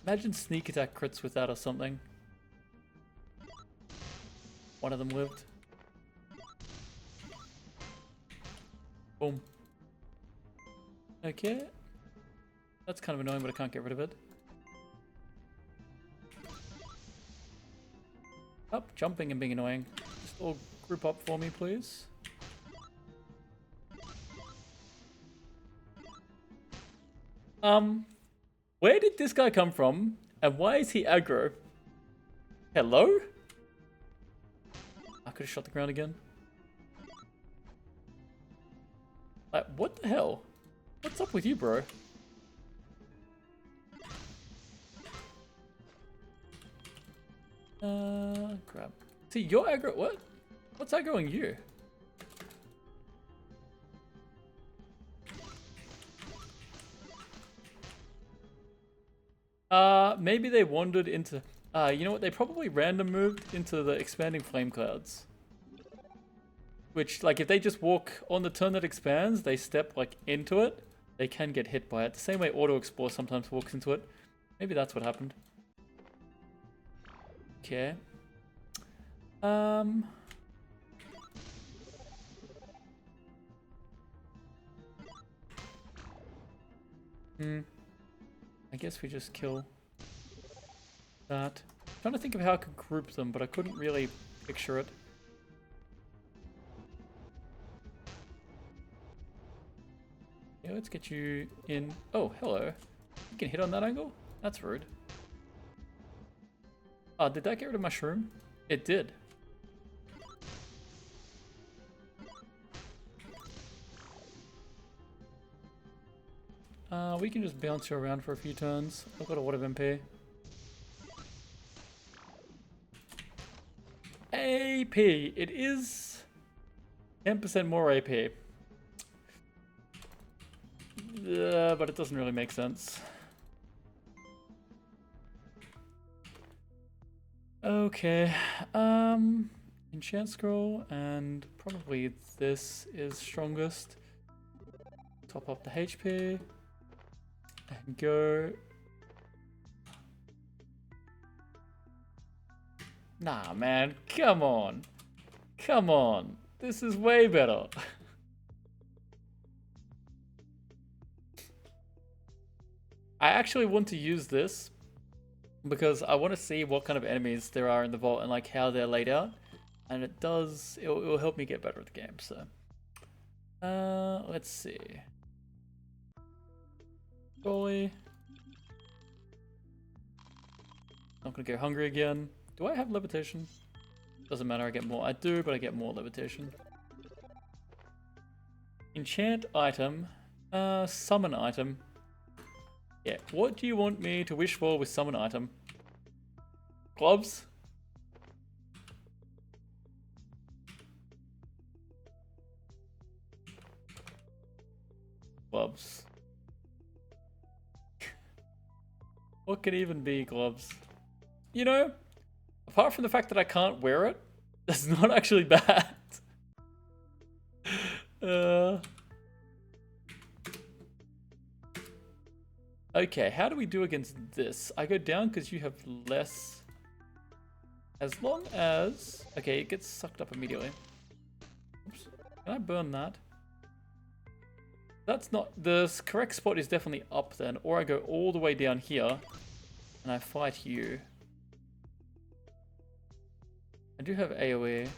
Imagine sneak attack crits with that or something. One of them lived. Boom. Okay. That's kind of annoying, but I can't get rid of it. Up, jumping and being annoying. Just all group up for me, please. Where did this guy come from? And why is he aggro? Hello? I could have shot the ground again. Like, what the hell? What's up with you, bro? Crap. See, you're aggro. What? What's aggroing you? Maybe they wandered into... you know what? They probably random moved into the expanding flame clouds. Which, like, if they just walk on the turn that expands, they step, like, into it, they can get hit by it. The same way Auto Explore sometimes walks into it. Maybe that's what happened. Okay. I guess we just kill that. I'm trying to think of how I could group them, but I couldn't really picture it. Yeah, let's get you in. Oh, hello. You can hit on that angle? That's rude. Oh, did that get rid of my shroom? It did. We can just bounce you around for a few turns. I've got a lot of MP. AP! It is 10% more AP. But it doesn't really make sense. Okay. Enchant Scroll, and probably this is strongest. Top up the HP. And go. Nah, man. Come on. Come on. This is way better. I actually want to use this because I want to see what kind of enemies there are in the vault and like how they're laid out. And it will help me get better at the game, so. Let's see. Goalie. Not gonna go hungry again. Do I have levitation? Doesn't matter, I get more. I do, but I get more levitation. Enchant item. Summon item. Yeah, what do you want me to wish for with summon item? Gloves? Gloves. What could even be gloves? You know, apart from the fact that I can't wear it, that's not actually bad. Okay, how do we do against this? I go down because you have less. As long as... Okay, it gets sucked up immediately. Oops. Can I burn that? That's not... The correct spot is definitely up then. Or I go all the way down here and I fight you. I do have AoE.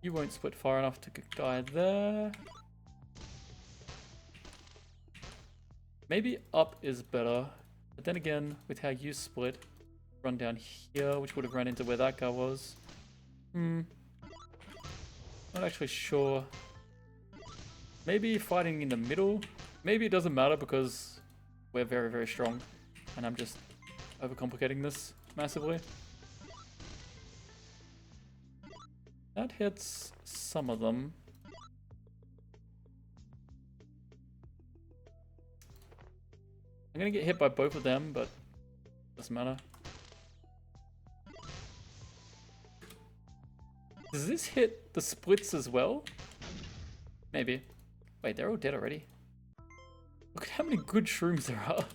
You won't split far enough to die there. Maybe up is better. But then again, with how you split, run down here, which would have run into where that guy was. Not actually sure. Maybe fighting in the middle. Maybe it doesn't matter because we're very, very strong. And I'm just overcomplicating this massively. That hits some of them. I'm gonna get hit by both of them, but doesn't matter. Does this hit the splits as well? Maybe. Wait, they're all dead already. Look at how many good shrooms there are.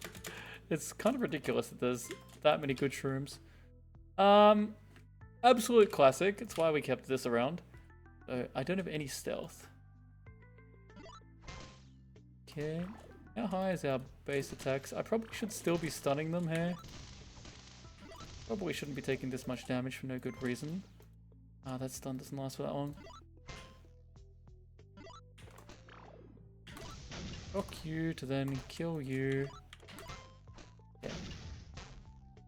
It's kind of ridiculous that there's that many good shrooms. Absolute classic. It's why we kept this around. I don't have any stealth. Okay. How high is our base attacks? I probably should still be stunning them here. Probably shouldn't be taking this much damage for no good reason. That stun doesn't last for that long. Rock you to then kill you. Yeah.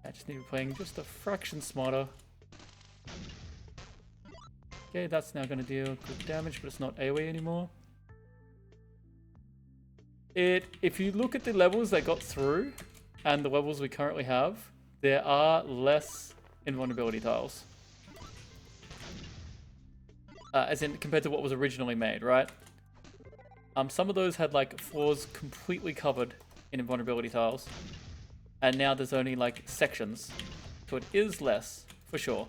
I just need to be playing just a fraction smarter. Okay, that's now going to deal good damage, but it's not AoE anymore. If you look at the levels they got through, and the levels we currently have, there are less invulnerability tiles. As in, compared to what was originally made, right? Some of those had like floors completely covered in invulnerability tiles. And now there's only like sections. So it is less, for sure.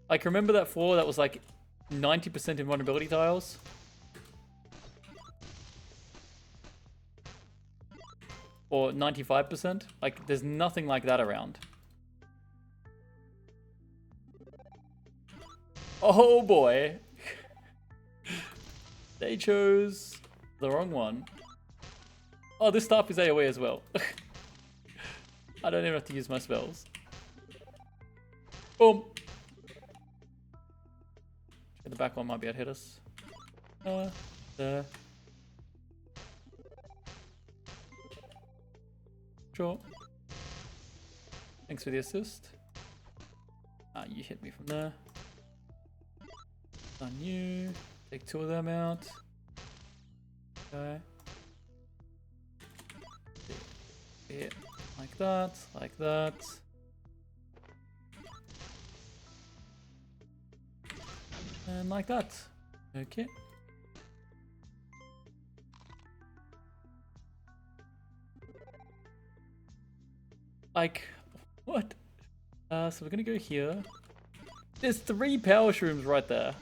Like, remember that floor that was like 90% invulnerability tiles? Or 95%? Like, there's nothing like that around. Oh boy. They chose the wrong one. Oh, this staff is AoE as well. I don't even have to use my spells. Boom. The back one might be able to hit us. There. Sure. Thanks for the assist. You hit me from there. On you. Take 2 of them out. Okay. Yeah. Like that. Like that. And like that. Okay. Like, what? So we're gonna go here. There's 3 power shrooms right there.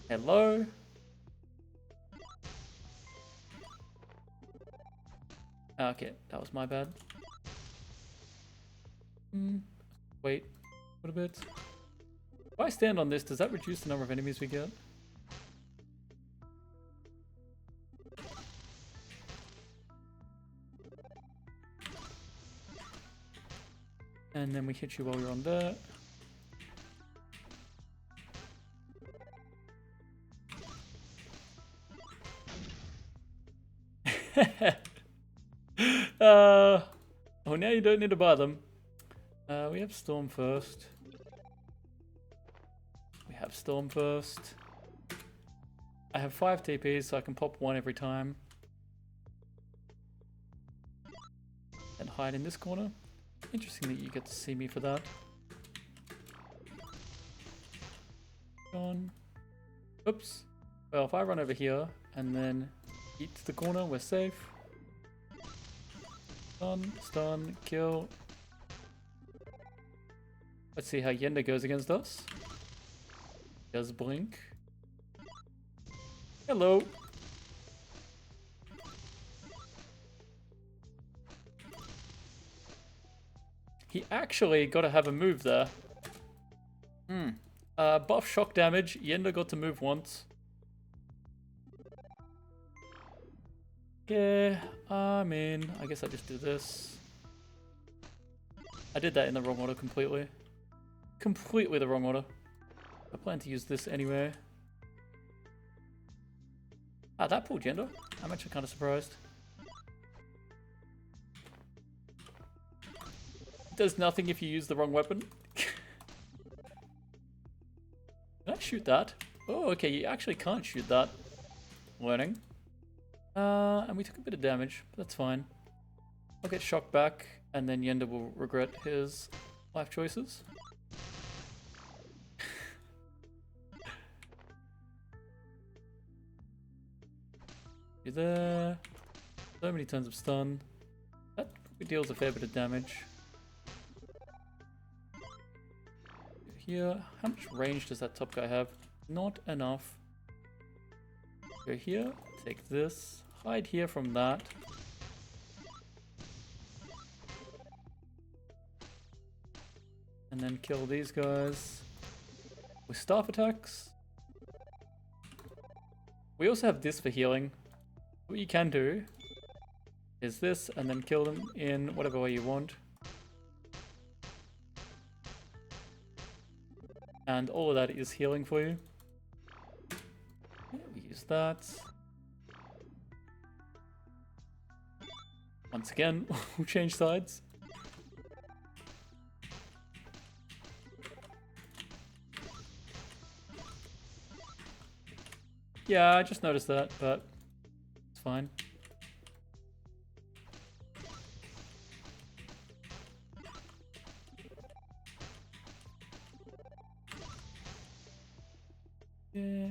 Hello? Okay, that was my bad. Wait, what a bit. If I stand on this, does that reduce the number of enemies we get? And then we hit you while you're on there. Oh, now you don't need to buy them. We have Storm first. We have Storm first. I have 5 TPs, so I can pop 1 every time. And hide in this corner. Interesting that you get to see me for that. Gone. Oops. Well, if I run over here and then eat to the corner, we're safe. Stun, kill. Let's see how Yenda goes against us. Does blink. Hello. He actually got to have a move there. Buff shock damage. Yenda got to move once. Yeah, I mean, I guess I just do this. I did that in the wrong order completely. Completely the wrong order. I plan to use this anyway. Ah, that pulled Yenda. I'm actually kind of surprised. It does nothing if you use the wrong weapon. Can I shoot that? Oh, okay, you actually can't shoot that. Learning. And we took a bit of damage, but that's fine. I'll get shocked back, and then Yenda will regret his life choices. You're there. So many tons of stun. That probably deals a fair bit of damage. Here. How much range does that top guy have? Not enough. Go here. Take this. Hide here from that. And then kill these guys with staff attacks. We also have this for healing. What you can do is this and then kill them in whatever way you want. And all of that is healing for you. Yeah, we use that. Once again, we'll change sides. Yeah, I just noticed that, but it's fine. Yeah.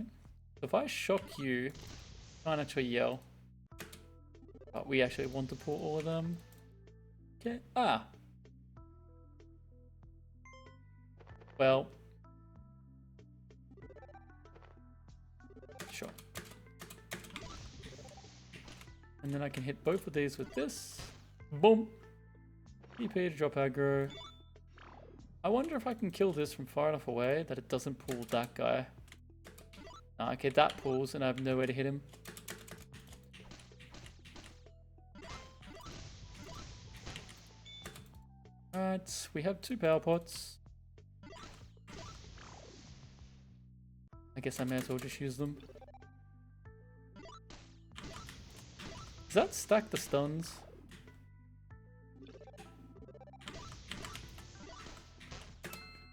So if I shock you, can't actually yell. But we actually want to pull all of them. Okay. Ah. Well. Sure. And then I can hit both of these with this. Boom. EP to drop aggro. I wonder if I can kill this from far enough away that it doesn't pull that guy. Ah, okay, that pulls and I have no way to hit him. Alright, we have 2 power pots. I guess I may as well just use them. Does that stack the stuns?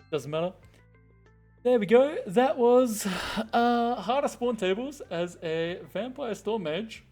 Doesn't matter. There we go. That was harder spawn tables as a Vampire Storm Mage.